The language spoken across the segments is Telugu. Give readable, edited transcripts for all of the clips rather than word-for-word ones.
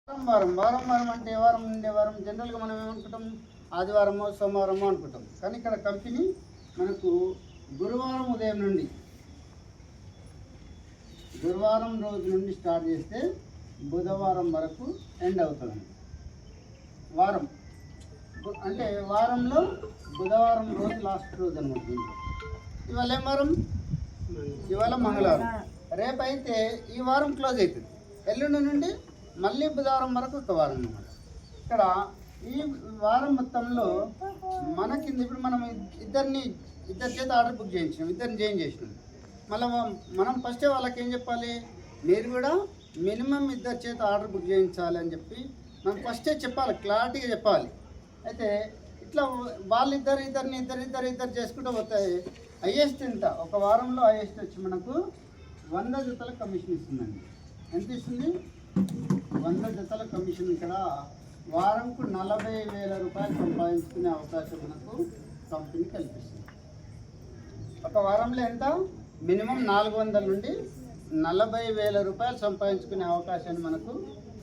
వారం వారం వారం అంటే వారం నుండే వారం జనరల్గా మనం ఏమనుకుంటాం, ఆదివారమో సోమవారమో అనుకుంటాం. కానీ ఇక్కడ కంపెనీ మనకు గురువారం ఉదయం నుండి గురువారం రోజు నుండి స్టార్ట్ చేస్తే బుధవారం వరకు ఎండ్ అవుతుంది. వారం అంటే వారంలో బుధవారం రోజు లాస్ట్ రోజు అనమాట. ఇవాళ ఏం వారం? ఇవాళ మంగళవారం. రేపైతే ఈ వారం క్లోజ్ అవుతుంది. ఎల్లుండి నుండి మళ్ళీ బుధవారం వరకు ఒక వారం అన్నమాట. ఇక్కడ ఈ వారం మొత్తంలో మనకి ఇప్పుడు మనం ఇద్దరి చేత ఆర్డర్ బుక్ చేయించినాం, ఇద్దరిని జాయిన్ చేసినాం. మళ్ళీ మనం ఫస్టే వాళ్ళకి ఏం చెప్పాలి, మీరు కూడా మినిమం ఇద్దరి చేత ఆర్డర్ బుక్ చేయించాలి అని చెప్పి మనం ఫస్టే చెప్పాలి, క్లారిటీగా చెప్పాలి. అయితే ఇట్లా ఇద్దరు చేసుకుంటూ పోతాయి. హైయెస్ట్ ఎంత ఒక వారంలో హైయెస్ట్ వచ్చి మనకు 100 జతల కమిషన్ ఇస్తుందండి. ఎంత ఇస్తుంది? 100 జతల కమిషన్. ఇక్కడ వారంకు 40,000 రూపాయలు సంపాదించుకునే అవకాశం మనకు కంపెనీ కల్పిస్తుంది. ఒక వారంలో ఎంత? మినిమం 400 నుండి 40,000 రూపాయలు సంపాదించుకునే అవకాశాన్ని మనకు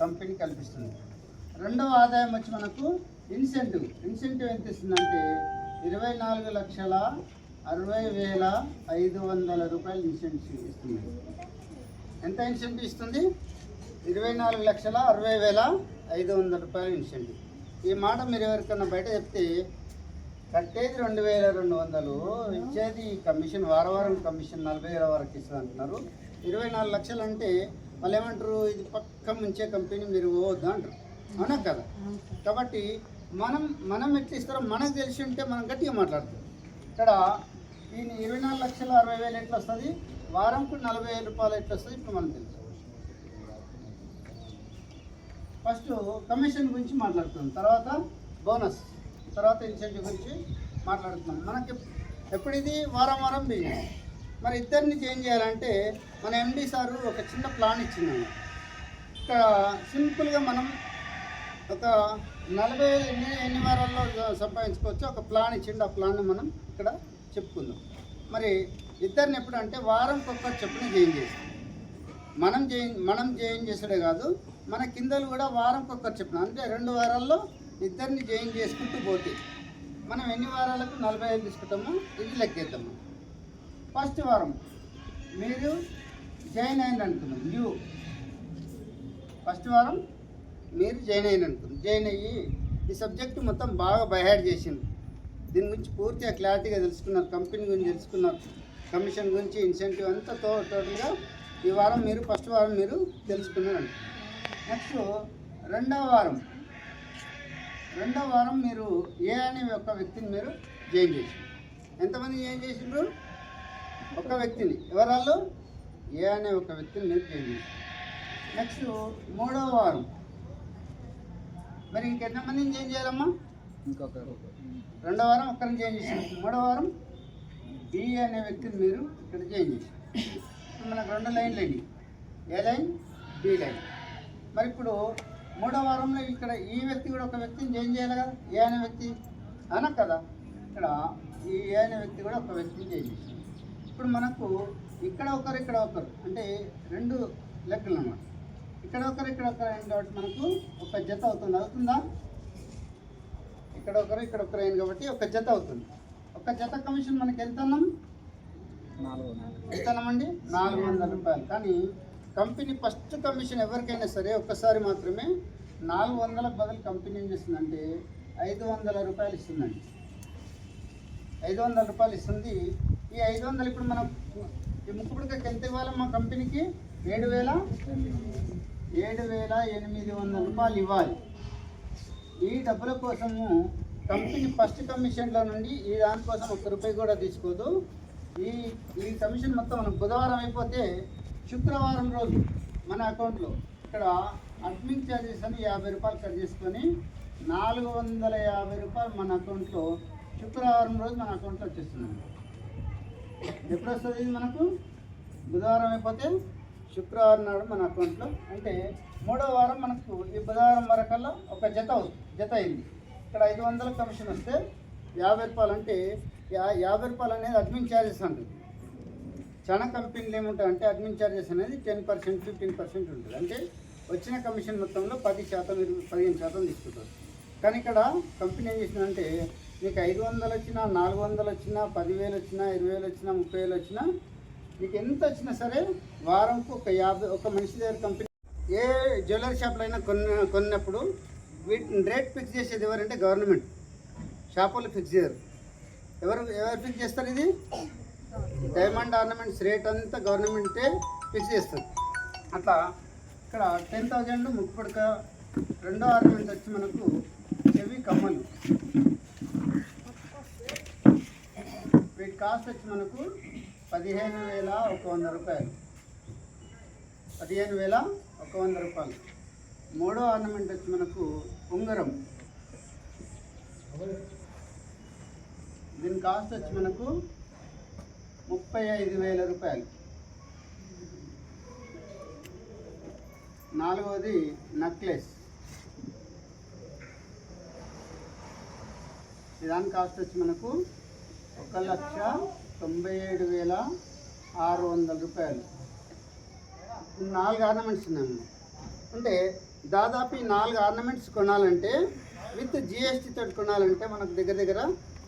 కంపెనీ కల్పిస్తుంది. రెండవ ఆదాయం వచ్చి మనకు ఇన్సెంటివ్ ఎంత ఇస్తుందంటే 24,60,500 రూపాయలు ఇన్సెంటివ్ ఇస్తుంది. ఎంత ఇన్సెంటివ్ ఇస్తుంది? 24,60,500 రూపాయలు ఇన్సెంటివ్. ఈ మాట మీరు ఎవరికన్నా బయట చెప్తే కట్టేది 2,200, ఇచ్చేది కమిషన్ వారం కమిషన్ 40,000 వరకు ఇస్తుంది అంటున్నారు. 24 లక్షలు అంటే వాళ్ళు ఏమంటారు, ఇది పక్క ముంచే కంపెనీ, మీరు పోవద్దు అంటారు. అవునా కదా? కాబట్టి మనం ఎట్లా ఇస్తారో మనకు తెలిసి ఉంటే మనం గట్టిగా మాట్లాడతాం. ఇక్కడ ఈ 24,60,000 ఎట్లా వస్తుంది, వారంకు 40,000 రూపాయలు ఎట్లా వస్తుంది ఇప్పుడు మనకు తెలుసు. ఫస్ట్ కమిషన్ గురించి మాట్లాడుతున్నాం, తర్వాత బోనస్, తర్వాత ఇన్సెంటివ్ గురించి మాట్లాడుతున్నాం. మనకి ఎప్పుడు ఇది వారం బిజినెస్. మరి ఇద్దరిని చేంజ్ చేయాలంటే మన ఎండి సారు ఒక చిన్న ప్లాన్ ఇచ్చిందండి. ఇక్కడ సింపుల్గా మనం ఒక 40,000 ఎన్ని వారాల్లో సంపాదించుకోవచ్చు ఒక ప్లాన్ ఇచ్చిండు. ఆ ప్లాన్ మనం ఇక్కడ చెప్పుకుందాం. మరి ఇద్దరిని ఎప్పుడు అంటే వారంకి ఒక్కటి చెప్పుని జాయిన్ చేస్తాం. మనం జాయిన్ చేసాడే కాదు, మన కిందలు కూడా వారంకి ఒక్కటి చెప్పున, అంటే 2 వారాల్లో ఇద్దరిని జాయిన్ చేసుకుంటూ పోతే మనం ఎన్ని వారాలకు 40,000 తీసుకుంటామో ఇది లెక్కేద్దాము. ఫస్ట్ వారం మీరు జాయిన్ అయింది అనుకుందాం, ఫస్ట్ వారం మీరు జాయిన్ అయ్యింది అనుకుందాం. జాయిన్ అయ్యి ఈ సబ్జెక్టు మొత్తం బాగా బైహార్డ్ చేసింది. దీని గురించి పూర్తిగా క్లారిటీగా తెలుసుకున్నారు, కంపెనీ గురించి తెలుసుకున్నారు, కమిషన్ గురించి, ఇన్సెంటివ్ అంతా టోటల్గా ఈ వారం మీరు ఫస్ట్ వారం మీరు తెలుసుకున్నారండి. నెక్స్ట్ రెండవ వారం మీరు ఏ అనే ఒక వ్యక్తిని మీరు జాయిన్ చేసారు. ఎంతమంది జాయిన్ చేసిండ్రు? ఒక వ్యక్తిని. ఎవరాళ్ళు? ఏ అనే ఒక వ్యక్తిని మీరు జాయిన్ చేసారు. నెక్స్ట్ మూడవ వారం మరి ఇంకెంతమందిని జాయిన్ చేయాలమ్మా? రెండవ వారం ఒక్కరిని జాయిన్ చేసారు. మూడవ వారం బి అనే వ్యక్తిని మీరు ఇక్కడ జాయిన్ చేశారు. ఇప్పుడు మనకు 2 లైన్లు అండి, ఏ లైన్, బి లైన్. మరి ఇప్పుడు మూడవ వారంలో ఇక్కడ ఈ వ్యక్తి కూడా ఒక వ్యక్తిని జాయిన్ చేయాలి కదా, ఏ అనే వ్యక్తి, అన కదా. ఇక్కడ ఈ ఏ అనే వ్యక్తి కూడా ఒక వ్యక్తిని జాయిన్ చేశారు. ఇప్పుడు మనకు ఇక్కడ ఒకరు అంటే 2 లెక్కలు అన్నమాట. ఇక్కడ ఒకరు అయింది కాబట్టి మనకు ఒక జత అవుతుందా? ఇక్కడ ఒకరు అయింది కాబట్టి ఒక జత అవుతుంది. ఒక జత కమిషన్ మనకి ఎంత అన్నామండి? 400 రూపాయలు. కానీ కంపెనీ ఫస్ట్ కమిషన్ ఎవరికైనా సరే ఒక్కసారి మాత్రమే 400లకు బదులు కంపెనీ ఏం చేస్తుందంటే 500 రూపాయలు ఇస్తుందండి. 500 రూపాయలు ఇస్తుంది. ఈ 500 ఇప్పుడు మనం ఈ ముక్కుపుడికి ఎంత ఇవ్వాలి మా కంపెనీకి? 7,800 రూపాయలు ఇవ్వాలి. ఈ డబ్బుల కోసము కంపెనీ ఫస్ట్ కమిషన్లో నుండి ఈ దానికోసం ₹1 కూడా తీసుకోదు. ఈ కమిషన్ మొత్తం మనకు బుధవారం అయిపోతే శుక్రవారం రోజు మన అకౌంట్లో ఇక్కడ అడ్మిన్ ఛార్జెస్ అని 50 రూపాయలు కట్ చేసుకొని 450 రూపాయలు మన అకౌంట్లో శుక్రవారం రోజు మన అకౌంట్లో వచ్చేస్తుంది. ఎప్పుడు వస్తుంది ఇది మనకు? బుధవారం అయిపోతే శుక్రవారం నాడు మన అకౌంట్లో. అంటే మూడవ వారం మనకు ఈ బుధవారం వరకల్లా ఒక జత అయింది. ఇక్కడ 500 కమిషన్ వస్తే 50 రూపాయలు, అంటే 50 రూపాయలు అనేది అడ్మిన్ ఛార్జెస్ అంటుంది. చాలా కంపెనీలు ఏముంటాయి అంటే అడ్మిన్ ఛార్జెస్ అనేది 10%, 15% ఉంటుంది. అంటే వచ్చిన కమిషన్ మొత్తంలో 10% 15% తీసుకుంటారు. కానీ ఇక్కడ కంపెనీ ఏం చేసిందంటే మీకు 500 వచ్చినా 400 వచ్చినా 10,000 వచ్చినా 20,000 వచ్చినా 30,000 వచ్చినా మీకు ఎంత వచ్చినా సరే వారంకు ఒక మనిషి దగ్గర కంపెనీ ఏ జ్యువెలరీ షాప్లో అయినా కొన్నప్పుడు వీటిని రేట్ ఫిక్స్ చేసేది ఎవరంటే గవర్నమెంట్. షాపులు ఫిక్స్ చేయరు. ఎవరు ఫిక్స్ చేస్తారు? ఇది డైమండ్ ఆర్నమెంట్స్ రేట్ అంతా గవర్నమెంటే ఫిక్స్ చేస్తుంది. అట్లా ఇక్కడ 10,000 ముక్కు పుడక. రెండో ఆర్నమెంట్ వచ్చి మనకు చెవి కమ్మలు. వీటి కాస్ట్ వచ్చి మనకు 15,100 రూపాయలు. 15,100 రూపాయలు. మూడో ఆర్నమెంట్ వచ్చి మనకు ఉంగరం. దీని కాస్ట్ వచ్చి మనకు 35,000 రూపాయలు. నాలుగవది నెక్లెస్. దాని కాస్ట్ వచ్చి మనకు 1,97,600 రూపాయలు. 4 ఆర్నమెంట్స్ ఉన్నాయి. అంటే దాదాపు ఈ 4 ఆర్నమెంట్స్ కొనాలంటే విత్ GST తోటి కొనాలంటే మనకు దగ్గర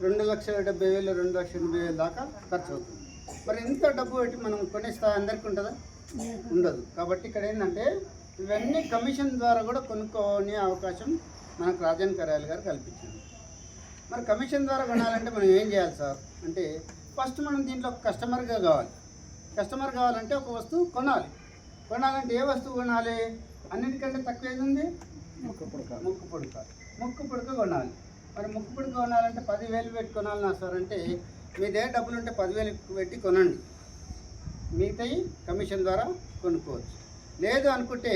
2,70,000 2,80,000 దాకా ఖర్చు అవుతుంది. మరి ఇంత డబ్బు పెట్టి మనం కొనే స్థాయి అందరికీ ఉంటుందా? ఉండదు. కాబట్టి ఇక్కడ ఏంటంటే ఇవన్నీ కమిషన్ ద్వారా కూడా కొనుక్కోనే అవకాశం మనకు రాజన్ కర్యాల్ గారు కల్పించారు. మరి కమిషన్ ద్వారా కొనాలంటే మనం ఏం చేయాలి సార్ అంటే ఫస్ట్ మనం దీంట్లో కస్టమర్గా కావాలి. కస్టమర్ కావాలంటే ఒక వస్తువు కొనాలి. కొనాలంటే ఏ వస్తువు కొనాలి? అన్నిటికంటే తక్కువ ఏది ఉంది? ముక్కు పుడక కొనాలి. మరి ముక్కు పుడక కొనాలంటే 10,000 పెట్టి కొనాలన్నా సార్ అంటే మీ దగ్గర డబ్బులు ఉంటే 10,000 పెట్టి కొనండి. మిగతాయి కమిషన్ ద్వారా కొనుక్కోవచ్చు. లేదు అనుకుంటే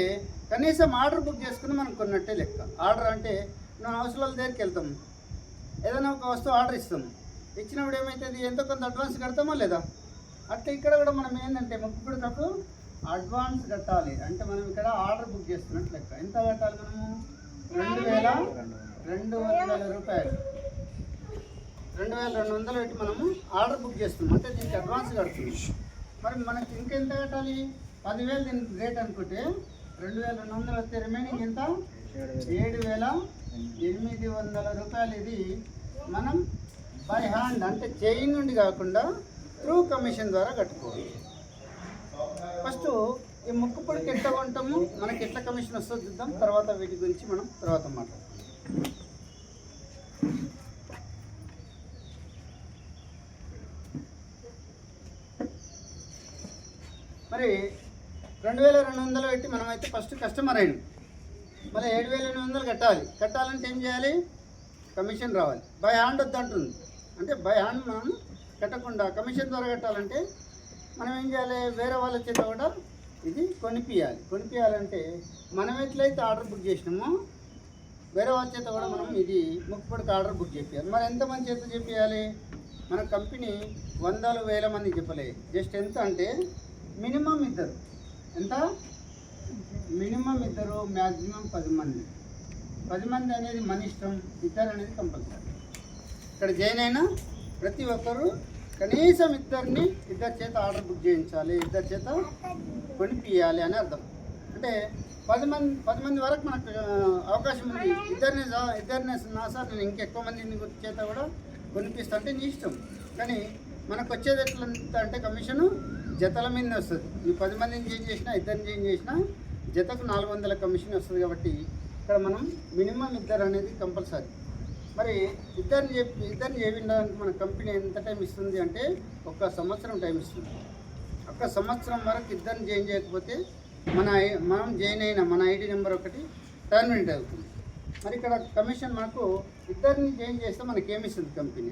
కనీసం ఆర్డర్ బుక్ చేసుకుని మనం కొన్నట్టే లెక్క. ఆర్డర్ అంటే మనం అవసరాల దగ్గరికి వెళ్తాం, ఏదైనా ఒక వస్తువు ఆర్డర్ ఇస్తాం. ఇచ్చినప్పుడు ఏమవుతుంది? ఎంతో కొంత అడ్వాన్స్ కడతామా లేదా? అట్లా ఇక్కడ కూడా మనం ఏంటంటే ముక్కు పుడకకు అడ్వాన్స్ కట్టాలి. అంటే మనం ఇక్కడ ఆర్డర్ బుక్ చేస్తున్నట్టు లెక్క. ఎంత కట్టాలి? మనము 2,200 రూపాయలు. 2,200 పెట్టి మనము ఆర్డర్ బుక్ చేస్తున్నాం. అంటే దీనికి అడ్వాన్స్ కడుతున్నాం. మరి మనకి ఇంకెంత కట్టాలి? 10,000 దీనికి రేట్ అనుకుంటే 2,200 వస్తే రిమైనింగ్ ఎంత? 7,800 రూపాయలు. ఇది మనం బై హ్యాండ్ అంటే చైన్ నుండి కాకుండా త్రూ కమిషన్ ద్వారా కట్టుకోవాలి. ఫస్ట్ ఈ ముక్కు పొడికి ఎట్లా కొంటాము, మనకి ఎట్లా కమిషన్ వస్తుందో చూద్దాం. తర్వాత వీటి గురించి మనం తర్వాత మాట్లాడతాం. మరి 2,200 పెట్టి మనమైతే ఫస్ట్ కస్టమర్ అయింది. మళ్ళీ 7,800 కట్టాలంటే ఏం చేయాలి? కమిషన్ రావాలి. బై హ్యాండ్ వద్దంటుంది. అంటే బై హ్యాండ్ మనం కట్టకుండా కమిషన్ ద్వారా కట్టాలంటే మనం ఏం చేయాలి? వేరే వాళ్ళ చేత కూడా ఇది కొనిపియాలంటే మనం ఎట్లయితే ఆర్డర్ బుక్ చేసినామో వేరే వాళ్ళ చేత కూడా మనం ఇది ముక్కు పుడక ఆర్డర్ బుక్ చేయాలి. మరి ఎంతమంది చేత చెప్పాలి? మన కంపెనీ 100,000 మంది చెప్పలేదు. జస్ట్ ఎంత అంటే మినిమం 2. ఎంత? మినిమం 2, మ్యాక్సిమం 10 మంది. 10 మంది అనేది మన ఇష్టం. 2 అనేది కంపల్సరీ. ఇక్కడ జాయిన్ అయినా ప్రతి ఒక్కరూ కనీసం 2 చేత ఆర్డర్ బుక్ చేయించాలి, 2 చేత కొనిపియాలి అని అర్థం. అంటే 10 మంది వరకు మనకు అవకాశం ఉంది. ఇద్దరిని నా సార్ నేను ఇంకెక్కువ మంది చేత కూడా కొనిపిస్తా అంటే నీ ఇష్టం. కానీ మనకు వచ్చేది ఎట్లా అంటే కమిషను జతల మీద వస్తుంది. ఈ 10 మందిని చేంజ్ చేసినా 2 చేంజ్ చేసినా జతకు 400 కమిషన్ వస్తుంది. కాబట్టి ఇక్కడ మనం మినిమం 2 అనేది కంపల్సరీ. మరి ఇద్దరిని చేయడానికి మన కంపెనీ ఎంత టైం ఇస్తుంది అంటే 1 సంవత్సరం టైం ఇస్తుంది. 1 సంవత్సరం వరకు 2 జాయిన్ చేయకపోతే మనం జాయిన్ అయిన మన ఐడి నెంబర్ ఒకటి టర్మినేట్ అవుతుంది. మరి ఇక్కడ కమిషన్ మనకు 2 జాయిన్ చేస్తే మనకి ఏమి ఇస్తుంది కంపెనీ?